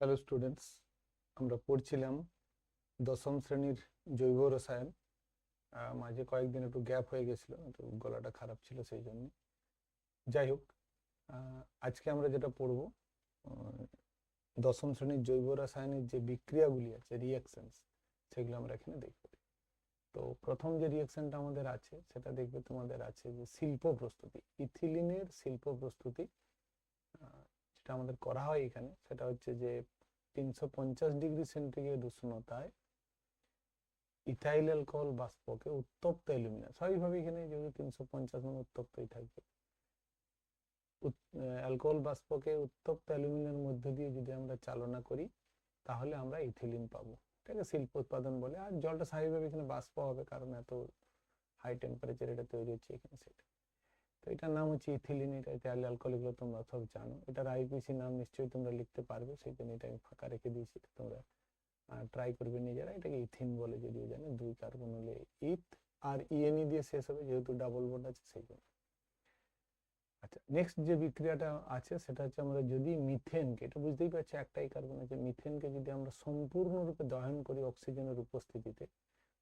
Hello students, আমরা পড়ছিলাম দশম শ্রেণীর জৈব রসায়ন। মাঝে কয়েকদিন একটু গ্যাপ হয়ে গেছিল, একটু গলাটা খারাপ ছিল সেই জন্য। যাই হোক, আজকে আমরা যেটা পড়ব, দশম শ্রেণীর জৈব রাসায়নিক যে বিক্রিয়াগুলি আছে, রিয়াকশনস, সেগুলো আমরা এখানে দেখব। তো প্রথম যে রিয়াকশনটা আমাদের আছে সেটা দেখবে তোমাদের আছে যে শিল্প প্রস্তুতি, ইথিলিনের শিল্প প্রস্তুতি। যেটা আমাদের করা হয় এখানে সেটা হচ্ছে যে 350 ডিগ্রি সেন্টিগ্রেড উষ্ণতায় ইথাইল অ্যালকোহল বাষ্পকে উত্তপ্ত অ্যালুমিনিয়াম, স্বাভাবিকভাবে এখানে যেহেতু 350 মানে উত্তপ্তই থাকবে, অ্যালকোহল বাষ্পকে উত্তপ্ত অ্যালুমিনিয়ামের মধ্যে দিয়ে যদি আমরা চালনা করি তাহলে আমরা ইথিলিন পাবো। এটাকে শিল্প উৎপাদন বলে। আর জলটা স্বাভাবিকভাবে এখানে বাষ্প হবে, কারণ এত হাই টেম্পারেচার এটা তৈরি হচ্ছে এখানে, সেটা। তো এটার নাম হচ্ছে ইথিলিন। এটা ইথাইল অ্যালকোহল, এগুলো তোমরা সব জানো। এটার আইপিসি নাম নিশ্চয়ই তোমরা লিখতে পারবে, সেই জন্য এটা আমি ফাঁকা রেখে দিয়েছি, তোমরা ট্রাই করবে নিজেরা। এটাকে ইথিন বলে, যদিও জানে 2 কার্বন হলে ইথ, আর ইএনই দিয়ে শেষ হবে যেহেতু ডাবল বন্ড আছে সেই জন্য। আচ্ছা, নেক্সট যে বিক্রিয়াটা আছে সেটা হচ্ছে আমরা যদি মিথেনকে, এটা বুঝতেই পারছি একটাই কার্বন আছে, মিথেনকে যদি আমরা সম্পূর্ণরূপে দহন করি অক্সিজেনের উপস্থিতিতে,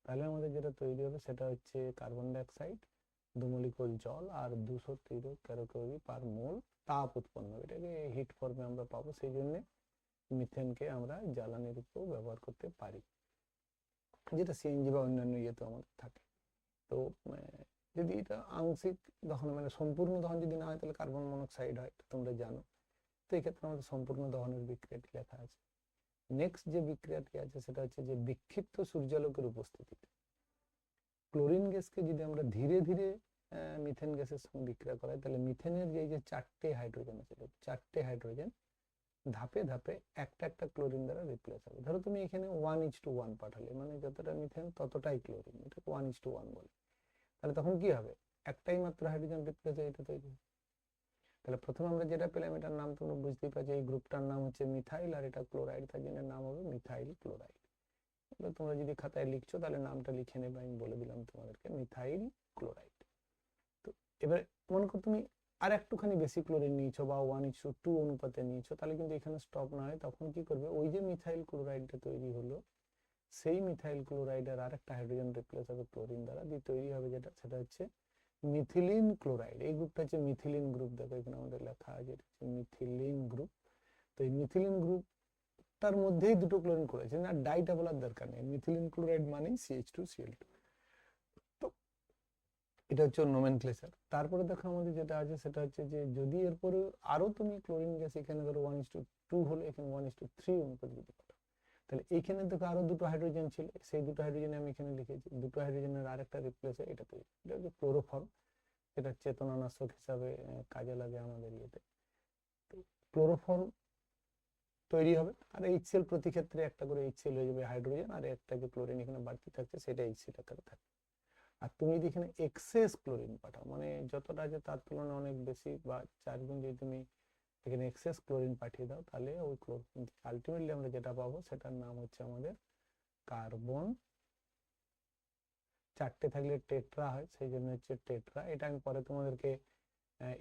তাহলে আমাদের যেটা তৈরি হবে সেটা হচ্ছে কার্বন ডাইঅক্সাইড, 2 মলিকুল জল আর 213 ক্যালোরি পার মোল তাপ উৎপন্ন হবে। এটাকে হিট ফর্মে আমরা পাবো, সেই জন্য মিথেনকে আমরা জ্বালানির উপর ব্যবহার করতে পারি, যেটা সিএনজি বা অন্যান্য ইয়েতে আমাদের থাকে। তো যদি এটা আংশিক দহন, মানে সম্পূর্ণ দহন যদি না হয় তাহলে কার্বন মনোক্সাইড হয়, তোমরা জানো। তো এই ক্ষেত্রে আমাদের সম্পূর্ণ দহনের বিক্রিয়াটি লেখা আছে। নেক্সট যে বিক্রিয়াটি আছে সেটা হচ্ছে যে বিক্ষিপ্ত সূর্যালোকের উপস্থিতিতে ক্লোরিন গ্যাসকে যদি আমরা ধীরে ধীরে মিথেন গ্যাসের সঙ্গে বিক্রিয়া করাই, তাহলে মিথেনের যে 4টে হাইড্রোজেন আছে, 4টে হাইড্রোজেন ধাপে ধাপে একটা একটা ক্লোরিন দ্বারা রিপ্লেস হবে। ধরো তুমি এখানে 1:1 পাঠালে, মানে যতটা মিথেন ততটাই ক্লোরিন, এটা 1:1 বলে। তাহলে তখন কি হবে, একটাই মাত্র হাইড্রোজেন রিপ্লেস হয়ে এটা তৈরি। তাহলে প্রথমে আমরা যেটা পেলাম এটার নাম তোমরা বুঝতেই পারছো, এই গ্রুপটার নাম হচ্ছে মিথাইল, আর এটা ক্লোরাইড, তার জন্য নাম হবে মিথাইল ক্লোরাইড। তোমরা যদি খাতায় লিখছো তাহলে নামটা লিখে নেবে, আমি বলে দিলাম তোমাদেরকে, মিথাইল ক্লোরাইড। তো এবার মনে করো তুমি আর একটুখানি বেশি ক্লোরিন নিয়েছো বা 1:2 অনুপাতে নিয়েছো, তাহলে কিন্তু এখানে স্টপ না হয়, তখন কি করবে, ওই যে মিথাইল ক্লোরাইডটা তৈরি হলো সেই মিথাইল ক্লোরাইডের আর একটা হাইড্রোজেন রিপ্লেস হবে ক্লোরিন দ্বারা, দিয়ে তৈরি হবে যেটা, সেটা হচ্ছে মিথিলিন ক্লোরাইড। এই গ্রুপটা হচ্ছে মিথিলিন গ্রুপ, দেখো এখানে আমাদের লেখা আছে এটা হচ্ছে মিথিলিন গ্রুপ। তো এই মিথিলিন গ্রুপটার মধ্যেই দুটো ক্লোরিন করেছে, না ডাইটা বলার দরকার নেই, মিথিলিন ক্লোরাইড মানেই CH2Cl2। তো এটা হচ্ছে নোমেনক্লেচার। তারপরে দেখো আমাদের যেটা আছে সেটা হচ্ছে যে যদি এরপরে আরো তুমি ক্লোরিন গ্যাস এখানে ধরো 1:2 হলো, এখানে 1:3 অনুপাত যদি পাঠাও, তাহলে এইখানে দেখো আরো দুটো হাইড্রোজেন ছিল, সেই দুটো হাইড্রোজেন আমি এখানে লিখেছি, দুটো হাইড্রোজেনের আরেকটা রিপ্লেস হয়, এটা তৈরি, এটা হচ্ছে ক্লোরোফর্ম। এটা চেতনানাশক হিসাবে কাজে লাগে আমাদের ইয়েতে। তো ক্লোরোফর্ম তৈরি হবে, আর HCl প্রতি ক্ষেত্রে একটা করে HCl হয়ে যাবে হাইড্রোজেন, আর একটা যে ক্লোরিন এখানে বাড়তি থাকছে সেটা HCl আকারে থাকবে। আর তুমি যদি এখানে এক্সেস ক্লোরিন পাঠাও, মানে যতটা আছে তার তুলনায় অনেক বেশি বা 4 গুণ যদি তুমি এখানে এক্সেস ক্লোরিন পাঠিয়ে দাও, তাহলে ওই ক্লোরিন আলটিমেটলি আমরা যেটা পাবো সেটার নাম হচ্ছে আমাদের কার্বন। 4টে থাকলে টেট্রা হয়, সেই জন্য হচ্ছে টেট্রা। এটা আমি পরে তোমাদেরকে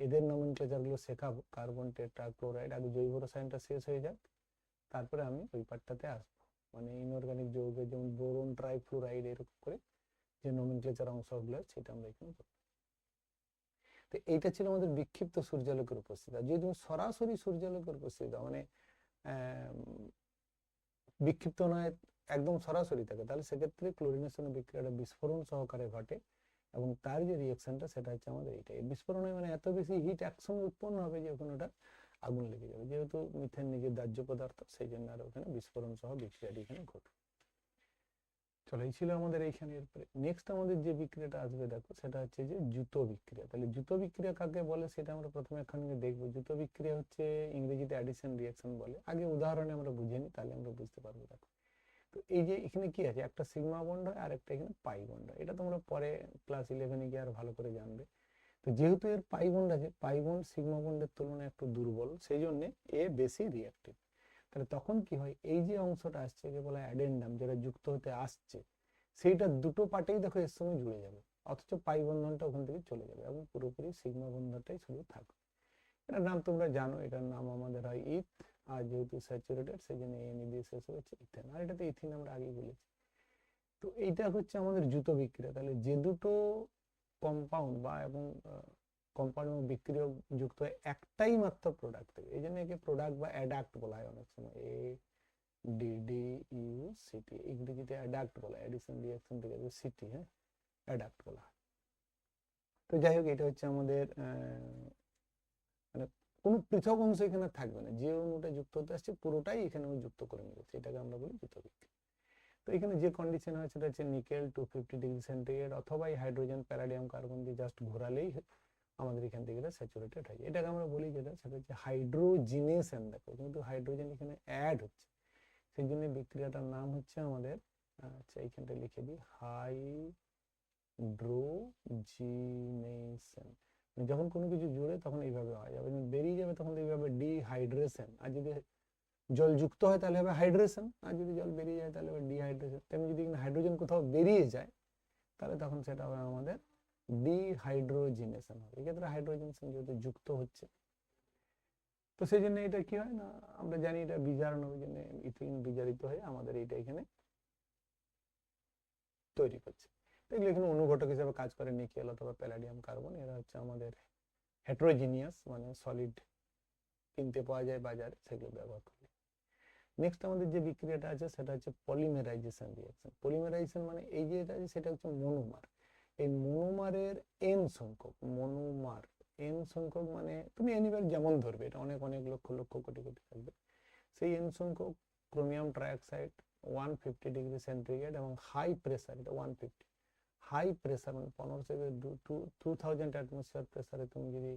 এদের নমেনক্লেচার গুলো শেখাবো, কার্বন, টেট্রা, ক্লোরাইড। আগে জৈব রসায়নটা শেষ হয়ে যাক, তারপরে আমি ওই পার্টটাতে আসবো। মানে ইনঅর্গানিক যৌগের যেমন বোরন, ট্রাইফ্লুরাইড, এরকম করে যে নমেনক্লেচার অংশগুলো সেটা আমরা এখানে করবো। তো এইটা ছিল আমাদের বিক্ষিপ্ত সূর্যালোকের উপস্থিতি। আর যদি তুমি সরাসরি সূর্যালোকের উপস্থিতি দাও, মানে বিক্ষিপ্ত নয়, একদম সরাসরি থাকে, তাহলে সেক্ষেত্রে ক্লোরিনের সঙ্গে বিক্রিয়াটা বিস্ফোরণ সহকারে ঘটে, এবং তার যে রিয়াকশনটা সেটা হচ্ছে আমাদের এইটা। এই বিস্ফোরণে মানে এত বেশি হিট একসঙ্গে উৎপন্ন হবে যে ওখানে ওটা আগুন লেগে যাবে, যেহেতু মিথেন নিজের দাহ্য পদার্থ, সেই জন্য আর ওখানে বিস্ফোরণ সহ বিক্রিয়াটি এখানে ঘটবে। চলো, এই ছিল আমাদের এইখানে। এরপরে নেক্সট আমাদের যে বিক্রিয়াটা আসবে দেখো, সেটা হচ্ছে যে জুতো বিক্রিয়া। তাহলে জুতো বিক্রিয়া কাকে বলে সেটা আমরা প্রথমে এখানে দেখবো। জুতো বিক্রিয়া হচ্ছে ইংরেজিতে অ্যাডিশন রিয়াকশন বলে। আগে উদাহরণে আমরা বুঝে নিই, তাহলে আমরা বুঝতে পারবো। দেখো, তো এই যে এখানে কি আছে, একটা সিগমা বন্ড হয় আর একটা এখানে পাই বন্ড হয়, এটা তোমরা পরে ক্লাস 11-এ গিয়ে আর ভালো করে জানবে। তো যেহেতু এর পাই বন্ড আছে, পাই বন্ড সিগমা বন্ডের তুলনায় একটু দুর্বল, সেই জন্য এ বেশি রিঅ্যাক্টিভ। তাহলে তখন কি হয়, এই যে অংশটা আসছে যে বলা অ্যাডেন্ডাম, যেটা যুক্ত হতে আসছে, সেইটা দুটো পার্টেই দেখো এর সঙ্গে জুড়ে যাবে, অথচ পাই বন্ধনটা ওখান থেকে চলে যাবে এবং পুরোপুরি সিগমা বন্ধনটাই শুধু থাকবে। এটার নাম তোমরা জানো, এটার নাম আমাদের হয় ইথ আর যেহেতু স্যাচুরেটেড সেই জন্য এনই দিয়ে শেষ হচ্ছে ইথেন, আর এটাতে ইথিন আমরা আগেই বলেছি। তো এইটা হচ্ছে আমাদের যুত বিক্রিয়া। তাহলে যে দুটো কম্পাউন্ড বা এবং কম্পাউন্ড এবং বিক্রিয়ক যুক্ত হয়ে একটাই মাত্র প্রোডাক্ট দেবে, এই জন্য একে প্রোডাক্ট বা অ্যাডাক্ট বলা হয় অনেক সময়। ADDUCT, ইংরেজিতে অ্যাডাক্ট বলা হয়, এডিশন রিঅ্যাকশন থেকে সিটি, হ্যাঁ, অ্যাডাক্ট বলা হয়। তো যাই হোক, এটা হচ্ছে আমাদের মানে কোনো পৃথক অংশ এখানে থাকবে না, যে অণুটা যুক্ত হতে আসছে পুরোটাই এখানে যুক্ত করে নিয়েছে, এটাকে আমরা বলি যুত বিক্রিয়া। তো এখানে যে কন্ডিশন হয় সেটা হচ্ছে নিকেল 250 ডিগ্রি সেন্টিগ্রেড, অথবা এই হাইড্রোজেন প্যালাডিয়াম কার্বন দিয়ে জাস্ট ঘোরালেই আমাদের এখান থেকে এটা স্যাচুরেটেড হয়ে যায়। এটাকে আমরা বলি যেটা, সেটা হচ্ছে হাইড্রোজিনেশন। দেখো কিন্তু হাইড্রোজেন এখানে অ্যাড হচ্ছে, সেই জন্য বিক্রিয়াটার নাম হচ্ছে আমাদের, আচ্ছা এইখানটা লিখে দিই, হাইড্রোজিনেশন। যখন কোনো কিছু জুড়ে তখন এইভাবে হয়, যখন বেরিয়ে যাবে তখন এইভাবে ডিহাইড্রেশন। আর যদি জল যুক্ত হয় তাহলে হবে হাইড্রেশন, আর যদি জল বেরিয়ে যায় তাহলে হবে ডিহাইড্রেশন। তেমনি যদি হাইড্রোজেন কোথাও বেরিয়ে যায় তাহলে তখন সেটা হবে আমাদের ডিহাইড্রোজিনেশন হবে। এক্ষেত্রে হাইড্রোজেনেশন যেহেতু যুক্ত হচ্ছে, তো সেই জন্য এটা কি হয় না, আমরা জানি এটা বিজারণ, ওই জন্য ইথিলিন বিজারিত হয়ে আমাদের এইটা এখানে তৈরি করছে। এগুলো এখানে অনুঘটক হিসেবে কাজ করে নিকেল অথবা প্যালাডিয়াম কার্বন। এরা হচ্ছে আমাদের হেটেরোজিনিয়াস, মানে সলিড কিনতে পাওয়া যায় বাজারে, সেগুলো ব্যবহার করি। নেক্সট আমাদের যে বিক্রিয়াটা আছে সেটা হচ্ছে পলিমেরাইজেশন রিঅ্যাকশন। পলিমেরাইজেশন মানে এই যে এটা আছে সেটা হচ্ছে মনোমার। এই মনোমারের এন সংখ্যক, মনোমার এন সংখ্যক মানে তুমি এনিবার যেমন ধরবে, এটা অনেক অনেক লক্ষ লক্ষ কোটি কোটি থাকবে, সেই এন সংখ্যক ক্রোমিয়াম ট্রাইঅক্সাইড 150 ডিগ্রি সেন্টিগ্রেড এবং হাই প্রেসার, এটা 150 হাই প্রেসার মানে 15 থেকে 2000 অ্যাটমসফিয়ার প্রেসারে তুমি যদি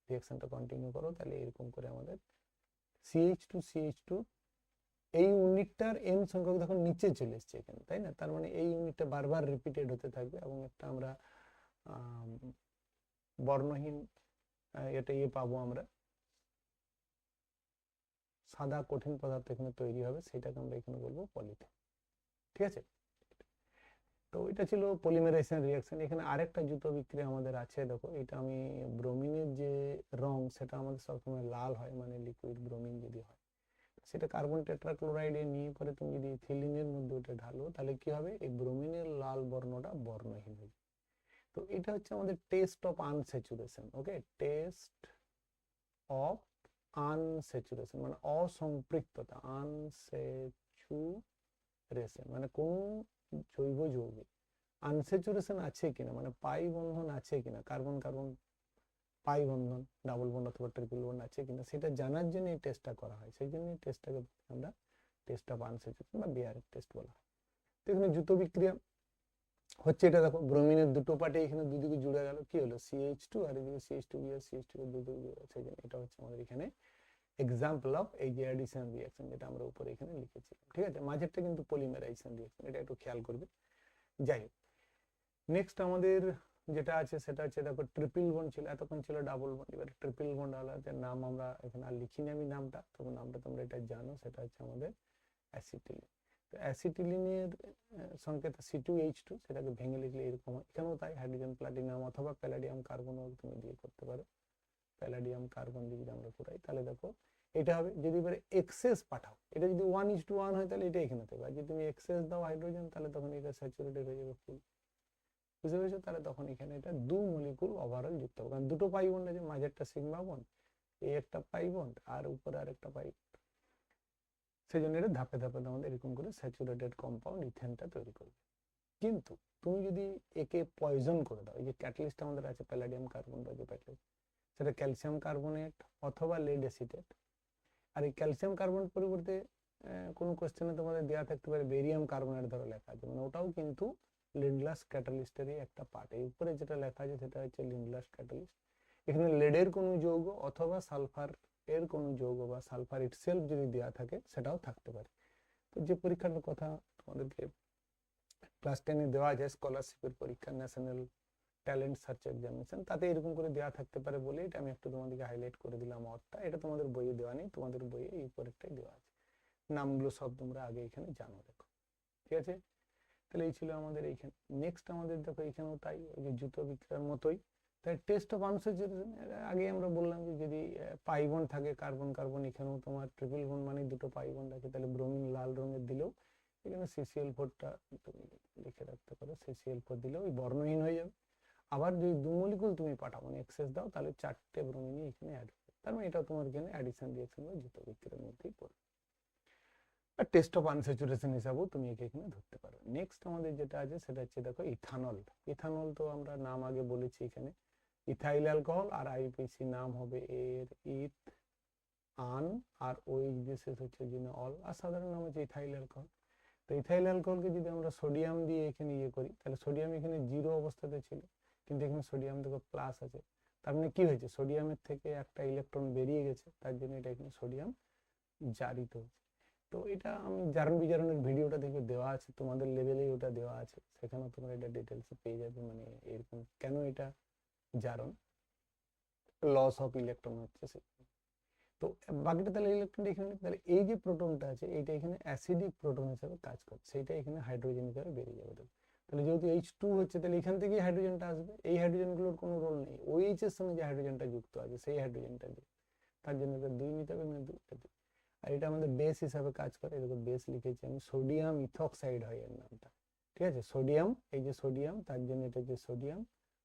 রিঅ্যাকশনটা কন্টিনিউ করো, তাহলে এরকম করে আমাদের CH2 এই ইউনিটটার এন সংখ্যক দেখো নিচে চলে এসছে এখানে, তাই না? তার মানে এই ইউনিটটা বারবার রিপিটেড হতে থাকবে এবং একটা আমরা বর্ণহীন এটা পাবো আমরা, সাদা কঠিন পদার্থ এখানে তৈরি হবে, সেটাকে আমরা এখানে বলবো পলিথিন। ঠিক আছে, তো এটা ছিল পলিমারাইজেশন রিঅ্যাকশন। এখানে আরেকটা যুত বিক্রিয়া আমাদের আছে, দেখো এটা আমি ব্রোমিনের যে রং সেটা আমাদের সবসময় লাল হয়, মানে লিকুইড ব্রোমিন যদি হয় সেটা কার্বন টেট্রাক্লোরাইডে নিয়ে পরে তুমি যদি ইথিলিনের মধ্যে ওটা ঢালো তাহলে কি হবে, এই ব্রোমিনের লাল বর্ণটা বর্ণহীন হবে। তো এটা হচ্ছে আমাদের test of unsaturation. Okay, test of unsaturation মানে অসম্পৃক্ততা, আনস্যাচুরেশন মানে কোন জৈব যৌগে আনস্যাচুরেশন আছে কিনা, মানে পাই বন্ধন আছে কিনা, কার্বন কার্বন পাই বন্ধন, ডাবল বন্ড অথবা ট্রিপল বন্ড আছে কিনা, সেটা জানার জন্য এই টেস্টটা করা হয়। সেই জন্য এই টেস্টটাকে আমরা টেস্ট অফ আনস্যাচুরেশন বা বিয়ারের টেস্ট বলা হয়। তো এখানে যুত বিক্রিয়া হচ্ছে, এটা দেখো ব্রোমিনের দুটো পার্টি এখানে দুদিকে জুড়ে গেল, কি হলো CH2, আর এদিকে CH2 CH2 দুদিকে জুড়ে, সেই জন্য এটা হচ্ছে আমাদের এখানে এক্সাম্পল অফ এই যে অ্যাডিশন রিঅ্যাকশন, যেটা আমরা উপরে এখানে লিখেছিলাম। ঠিক আছে, মাঝেরটা কিন্তু পলিমারাইজেশন রিঅ্যাকশন, এটা একটু খেয়াল করবে। যাই হোক, নেক্সট আমাদের যেটা আছে সেটা হচ্ছে, দেখো ট্রিপল বন্ড ছিল, এতক্ষণ ছিল ডাবল বন্ড, এবার ট্রিপল বন্ড আলাদা নাম আমরা এখানে আর লিখিনি আমি নামটা, তখন নামটা তোমরা এটা জানো, সেটা হচ্ছে আমাদের অ্যাসিটিলিন। তো অ্যাসিটিলিনের সংকেত C2H2, সেটাকে ভেঙে লিখলে এরকম হয়। এখানেও তাই, হাইড্রোজেন প্লাটিনাম অথবা প্যালাডিয়াম কার্বনও তুমি দিয়ে করতে পারো। প্যালাডিয়াম কার্বন দিয়ে যদি আমরা করাই তাহলে দেখো এটা হবে, যদি এবারে এক্সেস পাঠাও, এটা যদি 1:1 হয় তাহলে এটা এখানে থাকবে, আর যদি তুমি এক্সেস দাও হাইড্রোজেন তাহলে তখন এটা স্যাচুরেটেড হয়ে যাবে ফুল। বুঝতে পেরেছো? তাহলে তখন এখানে এটা 2 মলিকুল ওভারঅল যুক্ত হবে, কারণ দুটো পাই বন্ড আছে, মাঝেরটা সিগমা বন্ড, এই একটা পাই বন্ড আর উপরে আরেকটা পাই, সেই জন্য এটা ধাপে ধাপে আমাদের এরকম করে স্যাচুরেটেড কম্পাউন্ড ইথেনটা তৈরি করবে। কিন্তু তুমি যদি একে পয়জন করে দাও, এই যে ক্যাটালিস্ট আমাদের আছে প্যালাডিয়াম কার্বন বা যে প্যাটালিস্ট, সেটা ক্যালসিয়াম কার্বনেট অথবা লেড অ্যাসিটেট। আর এই ক্যালসিয়াম কার্বনেট পরিবর্তে কোনো কোশ্চেনে তোমাদের দেওয়া থাকতে পারে বেরিয়াম কার্বনেট ধরো লেখা আছে, মানে ওটাও কিন্তু লিন্ডলাস ক্যাটালিস্টেরই একটা পার্ট। এই উপরে যেটা লেখা আছে সেটা হচ্ছে লিন্ডলাস ক্যাটালিস্ট। এখানে লেডের কোনো যৌগ অথবা সালফার এর কোনো যৌগ বা সালফার ইটসেলফ যদি দেওয়া থাকে সেটাও থাকতে পারে। তো যে পরীক্ষার কথা তোমাদেরকে ক্লাস 10-এ দেওয়া যায়, স্কলারশিপের পরীক্ষা, ন্যাশনাল ট্যালেন্ট সার্চ এক্সামিনেশন, তাতে এরকম করে দেওয়া থাকতে পারে বলে এটা আমি একটু তোমাদেরকে হাইলাইট করে দিলাম। অর্থটা এটা তোমাদের বইয়ে দেওয়া নেই, তোমাদের বইয়ে এই উপরেরটাই দেওয়া আছে, নামগুলো সব তোমরা আগে এখানে জানো। দেখো ঠিক আছে, তাহলে এই ছিল আমাদের এইখানে। নেক্সট আমাদের দেখো এখানেও তাই, ওই যে যুত বিক্রিয়ার মতোই, তাই টেস্ট অফ আনস্যাচুরেশন আগে আমরা বললাম যে যদি পাই বন্ড থাকে কার্বন কার্বন, এখানেও তোমার ট্রিপল বন্ড মানে দুটো পাই বন্ড আছে, তাহলে ব্রোমিন লাল রঙের দিলেও এখানে CCl4টা তুমি লিখে রাখতে পারো, CCl4 দিলেও ওই বর্ণহীন হয়ে যাবে। আবার যদি 2 মলিকুল তুমি পাঠাও মানে এক্সেস দাও, তাহলে 4টে ব্রোমিনই এখানে অ্যাড হবে, তার মানে এটা তোমার এখানে অ্যাডিশন রিঅ্যাকশন বা যুক্ত বিক্রিয়ার মধ্যেই পড়বে। আর টেস্ট অফ আনস্যাচুরেশন হিসাবেও তুমি একে এখানে ধরতে পারো। নেক্সট আমাদের যেটা আছে সেটা হচ্ছে দেখো ইথানল। ইথানল তো আমরা নাম আগে বলেছি, এখানে ইথাইল অ্যালকোহল, আর আইপিসি নাম হবে এর ইথ আন, আর ওইচ দিয়ে শেষ হচ্ছে জন্য অল, আর সাধারণ নাম হচ্ছে ইথাইল অ্যালকোহল। তো ইথাইল অ্যালকোহলকে যদি আমরা সোডিয়াম দিয়ে এখানে করি, তাহলে সোডিয়াম এখানে 0 অবস্থাতে ছিল, কিন্তু এখানে সোডিয়াম দেখো প্লাস আছে, তার মানে কি হয়েছে, সোডিয়ামের থেকে একটা ইলেকট্রন বেরিয়ে গেছে, তার জন্য এটা এখানে সোডিয়াম জারিত হয়েছে। তো এটা আমি জারণ বিজারণের ভিডিওটা দেখবে দেওয়া আছে, তোমাদের লেভেলেই ওটা দেওয়া আছে, সেখানেও তোমরা এটা ডিটেলসে পেয়ে যাবে, মানে এরকম কেন এটা জারণ, লস অফ ইলেকট্রন হচ্ছে সে। তো বাকিটা তাহলে ইলেকট্রনটা এখানে, তাহলে এই যে প্রোটনটা আছে এইটা এখানে অ্যাসিডিক প্রোটন হিসেবে কাজ করে, সেইটা এখানে হাইড্রোজেন হিসেবে বেরিয়ে যাবে। তাহলে যেহেতু H2 হচ্ছে, তাহলে এখান থেকেই হাইড্রোজেনটা আসবে, এই হাইড্রোজেনগুলোর কোনো রোল নেই, OH এর সঙ্গে যে হাইড্রোজেনটা যুক্ত আছে সেই হাইড্রোজেনটা দিয়ে, তার জন্য এটা 2 নিতে হবে, মানে 2টা 2। আর এটা আমাদের বেস হিসাবে কাজ করে, এরকম বেস লিখেছি আমি, সোডিয়াম ইথক্সাইড হয় এর নামটা, ঠিক আছে, সোডিয়াম, এই যে সোডিয়াম, তার জন্য এটা হচ্ছে সোডিয়াম,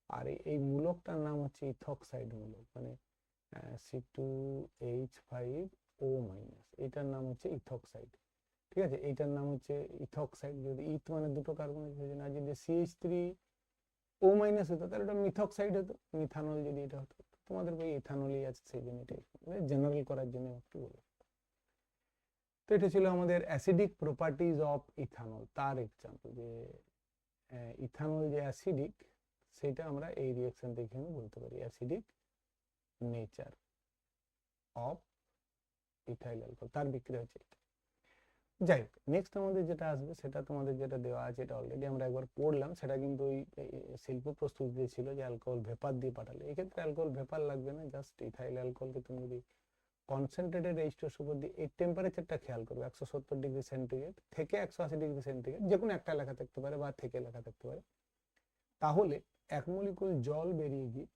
আর এই মূলকটার নাম হচ্ছে ইথক্সাইড মূলক, মানে C2H5O মাইনাস, এটার নাম হচ্ছে ইথক্সাইড, ঠিক আছে, এইটার নাম হচ্ছে ইথক্সাইড। যদি ইথ মানে দুটো কার্বন আছে, আর যদি CH3O মাইনাস হতো তাহলে এটা মিথক্সাইড হতো, মিথানল যদি এটা হতো, তোমাদের বই ইথানলই আছে, সেই জন্য এটা জেনারেল করার জন্য একটু বলে। তো এটা ছিল আমাদের অ্যাসিডিক প্রপার্টিজ অফ ইথানল, তার এক্সাম্পল, যে ইথানল যে অ্যাসিডিক সেটা আমরা এই রিঅ্যাকশন দেখে বলতে পারি acidic nature of ethyl alcohol, তার বিক্রিয়া হচ্ছে এটা। যাই হোক, নেক্সট আমাদের যেটা আসবে সেটা তোমাদের যেটা দেওয়া আছে, এটা অলরেডি আমরা একবার পড়লাম, সেটা কিন্তু ওই শিল্প প্রস্তুতিতে ছিল যে অ্যালকোহল ভেপার দিয়ে পাঠালে, এক্ষেত্রে অ্যালকোহল ভেপার লাগবে না, জাস্ট ইথাইল অ্যালকোহলকে তুমি যদি কনসেন্ট্রেটেড H2SO দিয়ে এই টেম্পারেচারটা খেয়াল করবে, 170 ডিগ্রি সেন্টিগ্রেড থেকে 180 ডিগ্রি সেন্টিগ্রেড, যে কোনো একটা লেখা থাকতে পারে বা থেকে লেখা থাকতে পারে, তাহলে 1 মলিকুল জল বেরিয়ে গিয়ে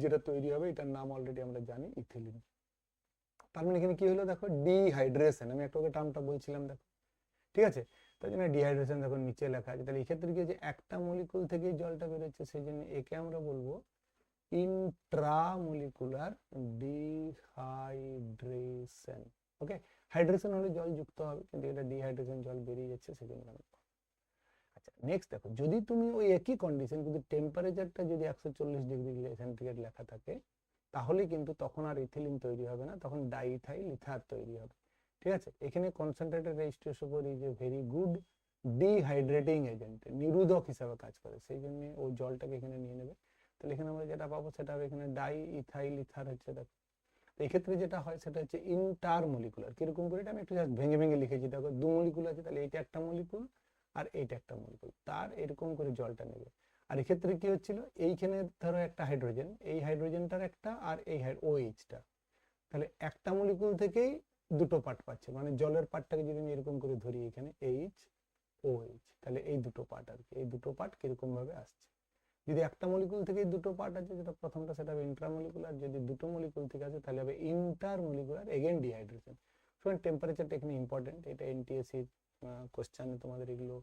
যেটা তৈরি হবে, এটার নাম অলরেডি আমরা জানি ইথিলিন। তার মানে এখানে কি হলো দেখো, ডিহাইড্রেশন, আমি একটু টার্মটা বলছিলাম দেখো, ঠিক আছে, তার জন্য ডিহাইড্রেশন দেখো নিচে লেখা আছে, তাহলে এক্ষেত্রে কি হচ্ছে, একটা মলিকুল থেকে জলটা বেরোচ্ছে, সেই জন্য একে আমরা বলবো ইন্ট্রামলিকুলার ডিহাইড্রেশন। ওকে, হাইড্রেশন হলে জল যুক্ত হবে, কিন্তু এটা ডিহাইড্রেশন, জল বেরিয়ে যাচ্ছে, সেজন্য। আচ্ছা, নেক্সট দেখো, যদি তুমি ওই একই কন্ডিশন কিন্তু টেম্পারেচারটা যদি 140 ডিগ্রি সেন্টিগ্রেড লেখা থাকে, তাহলে কিন্তু তখন আর ইথিলিন তৈরি হবে না, তখন ডাইইথাইল ইথার তৈরি হবে, ঠিক আছে। এখানে concentrated H2SO4 is a very good dehydrating agent, নিরোধক হিসাবে কাজ করে, সেই জন্য ওই জলটাকে এখানে নিয়ে নেবে। তাহলে এখানে আমরা যেটা পাবো সেটা হবে এখানে ডাইইথাইল ইথার হচ্ছে, দেখো এক্ষেত্রে যেটা হয় সেটা হচ্ছে ইন্টারমলিকুলার, কিরকম করে, এটা আমি একটু জাস্ট ভেঙে ভেঙে লিখেছি, দেখো 2 মলিকুল আছে, তাহলে এইটা একটা মলিকুল আর এইটা একটা মলিকুল, তার এরকম করে জলটা নেবে। আর এক্ষেত্রে কি হচ্ছিল, এইখানে ধরো একটা হাইড্রোজেন, এই হাইড্রোজেনটার একটা, আর এই OH-টা, তাহলে একটা মলিকুল থেকেই দুটো পার্ট পাচ্ছে, মানে জলের পার্টটাকে যদি আমি এরকম করে ধরি, এখানে HOH, তাহলে এই দুটো পার্ট আর কি, এই দুটো পার্ট কিরকম ভাবে আসছে। যদি একটা মলিকুল থেকে দুটো পার্ট আছে, যেটা প্রথমটা সেটা হবে ইন্ট্রামলিকুলার, যদি দুটো মলিকুল থেকে আছে তাহলে হবে ইন্টারমলিকুলার, এগেইন ডিহাইড্রেশন। সুতরাং টেম্পারেচারটা এখানে ইম্পর্টেন্ট, এটা NTSC কোশ্চেনে তোমাদের এগুলো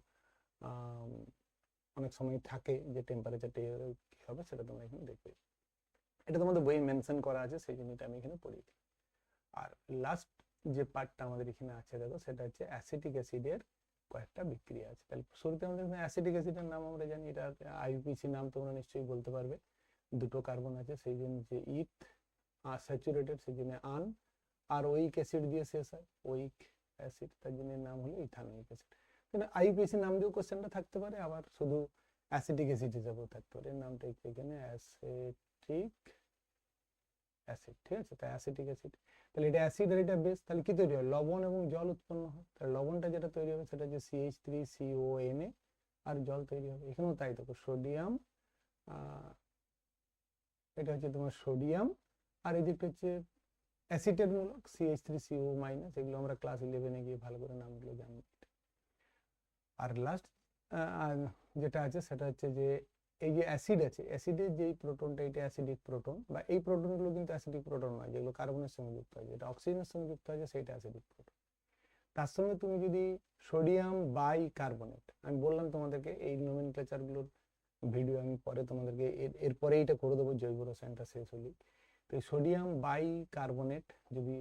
অনেক সময় থাকে, যে টেম্পারেচারটা কি হবে সেটা তোমরা এখানে দেখবে, এটা তোমাদের বইয়ে মেনশন করা আছে, সেই জন্য এটা আমি এখানে পড়ি। আর লাস্ট যে পার্টটা আমাদের এখানে আছে দেখো, সেটা হচ্ছে অ্যাসিটিক অ্যাসিডের কয়েকটা বিক্রিয়া আছে। তাহলে শুরুতে আমাদের অ্যাসিটিক অ্যাসিডের নাম আমরা জানি, এটা IUPAC নাম তোমরা নিশ্চয়ই বলতে পারবে, দুটো কার্বন আছে সেই জন্য যে ইথ, আর স্যাচুরেটেড সেই জন্য আন, আর ওইক অ্যাসিড দিয়ে শেষ হয়, ওইক অ্যাসিড, তার জন্য নাম হলো ইথানোইক অ্যাসিড। কিন্তু IUPAC নাম দিয়েও কোশ্চেনটা থাকতে পারে, আবার শুধু অ্যাসিটিক অ্যাসিড হিসাবেও থাকতে পারে, এর নামটা এখানে অ্যাসিটিক অ্যাসিড, ঠিক আছে, তাই অ্যাসিটিক অ্যাসিড। তাহলে এটা অ্যাসিড আর এটা বেস, তাহলে কি তৈরি হয়, লবণ এবং জল উৎপন্ন হয়, তাহলে লবণটা যেটা তৈরি হবে সেটা হচ্ছে CH3CONA, আর জল তৈরি হবে, এখানেও তাই দেখো, সোডিয়াম, এটা হচ্ছে তোমার সোডিয়াম, আর এই দিকটা হচ্ছে অ্যাসিটেট মূলক CH3CO মাইনাস, এগুলো আমরা ক্লাস 11-এ গিয়ে ভালো করে নামগুলো জানবো। আর লাস্ট যেটা আছে সেটা হচ্ছে যে এই যে অ্যাসিড আছে, অ্যাসিডের যেই প্রোটনটা, এটা অ্যাসিডিক প্রোটন, বা এই প্রোটনগুলো কিন্তু অ্যাসিডিক প্রোটন নয়, যেগুলো কার্বনের সঙ্গে যুক্ত হয়, যেটা অক্সিজেনের সঙ্গে যুক্ত হয় সেটা অ্যাসিডিক প্রোটন। তার সঙ্গে তুমি যদি সোডিয়াম বাই কার্বনেট, আমি বললাম তোমাদেরকে এই নোমেনক্লেচারগুলোর ভিডিও আমি পরে তোমাদেরকে এরপরে এটা করে দেবো জৈব রসায়নটা শেষ হলেই। তো এই সোডিয়াম বাই কার্বনেট যদি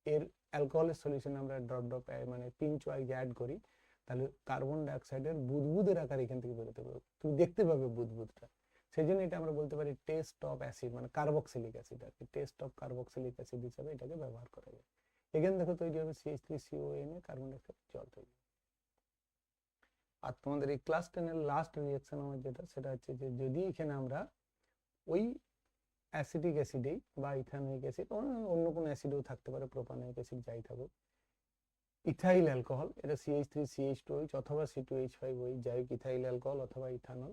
এর অ্যালকোহলের সলিউশনে আমরা ড্রপ ড্রপ মানে পিঞ্চ ওয়াইজ অ্যাড করি, তাহলে কার্বন ডাইঅক্সাইডের বুদবুদের আকার এখান থেকে বেরোতে পারবে, তুমি দেখতে পাবে বুদবুদটা। সেই জন্য এটা আমরা বলতে পারি টেস্ট অফ অ্যাসিড, মানে কার্বক্সিলিক অ্যাসিড আর কি, টেস্ট অফ কার্বক্সিলিক অ্যাসিড হিসাবে এটাকে ব্যবহার করা যায়। এখানে দেখো তৈরি হবে CH3CON এ কার্বন ডাইঅক্সাইড জল তৈরি। আর তোমাদের এই ক্লাস 10 এর লাস্ট রিঅ্যাকশন আমার যেটা, সেটা হচ্ছে যে যদি এখানে আমরা ওই অ্যাসিডিক অ্যাসিডেই বা ইথানোয়িক অ্যাসিড, অন্য কোনো অ্যাসিডও থাকতে পারে, প্রোপানোয়িক অ্যাসিড যাই থাকুক, ইথাইল অ্যালকোহল, এটা CH3CH2OH অথবা C2H5OH, যাই হোক ইথাইল অ্যালকোহল অথবা ইথানল,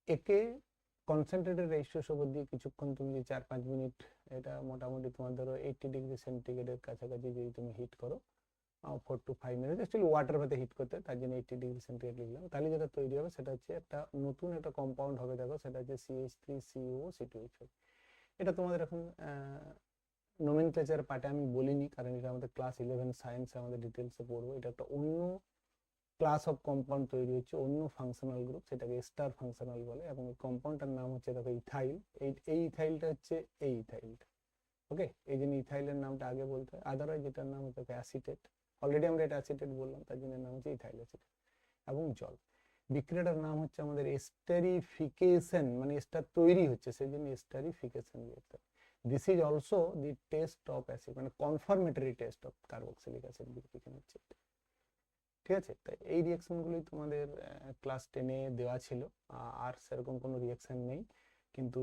একে কনসেন্ট্রেটেড রেজিস্ট্রেশন দিয়ে কিছুক্ষণ তুমি 4-5 মিনিট, এটা মোটামুটি তোমার ধরো 80°C কাছাকাছি যদি তুমি হিট করো, 4 to 5 মিনিট, অ্যাকচুয়ালি ওয়াটার ভাতে হিট করতে, তার জন্য 80°C লিখলাম, তাহলে যেটা তৈরি হবে সেটা হচ্ছে একটা নতুন একটা কম্পাউন্ড হবে, দেখো সেটা হচ্ছে CH3CO, এটা তোমাদের এখন নোমেনক্লেচার পার্টে আমি বলিনি, কারণ এটা আমাদের ক্লাস 11 সায়েন্সে আমাদের ডিটেলসে পড়বো। এটা একটা অন্য ক্লাস অফ কম্পাউন্ড তৈরি হচ্ছে, অন্য ফাংশনাল গ্রুপ, সেটাকে স্টার ফাংশনাল বলে, এবং এই কম্পাউন্ডটার নাম হচ্ছে দেখো ইথাইল। এই ইথাইলটা হচ্ছে এই ইথাইলটা, ওকে। এই জন্য ইথাইলের নামটা আগে বলতে হয়, আদারওয়াইজ যেটার নাম হচ্ছে অ্যাসিটেট, অলরেডি আমরা এটা অ্যাসিটেট বললাম, তার জন্য নাম হচ্ছে ইথাইল অ্যাসিড। এবং জল, বিক্রিয়াটার নাম হচ্ছে আমাদের এস্টারিফিকেশন, মানে এস্টার তৈরি হচ্ছে, সেই জন্য esterification reaction. This is also the test of acid, মানে confirmatory test of carboxylic acid বিক্রিয়া হচ্ছে। ঠিক আছে, তাই এই রিঅ্যাকশনগুলোই তোমাদের ক্লাস 10-এ দেওয়া ছিল, আর সেরকম কোনো রিঅ্যাকশন নেই। কিন্তু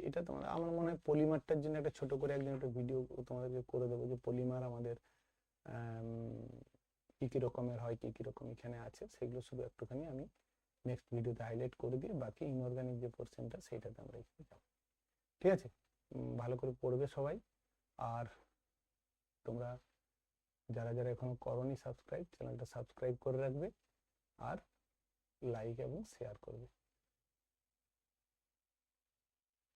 এটা তোমার আমার মনে হয় পলিমারটার জন্য একটা ছোট করে একদিন একটা ভিডিও তোমাদেরকে করে দেবো, যে পলিমার আমাদের কি কি রকমের হয়, কি কি রকম এখানে আছে, সেগুলো শুধু একটুখানি আমি নেক্সট ভিডিওতে হাইলাইট করে দিয়ে, বাকি ইনঅর্গানিক যে পোর্শনটা সেইটাতে আমরা এখানে যাবো। ঠিক আছে, ভালো করে পড়বে সবাই। আর তোমরা যারা যারা এখনো করোনি সাবস্ক্রাইব, চ্যানেলটা সাবস্ক্রাইব করে রাখবে, আর লাইক এবং শেয়ার করবে।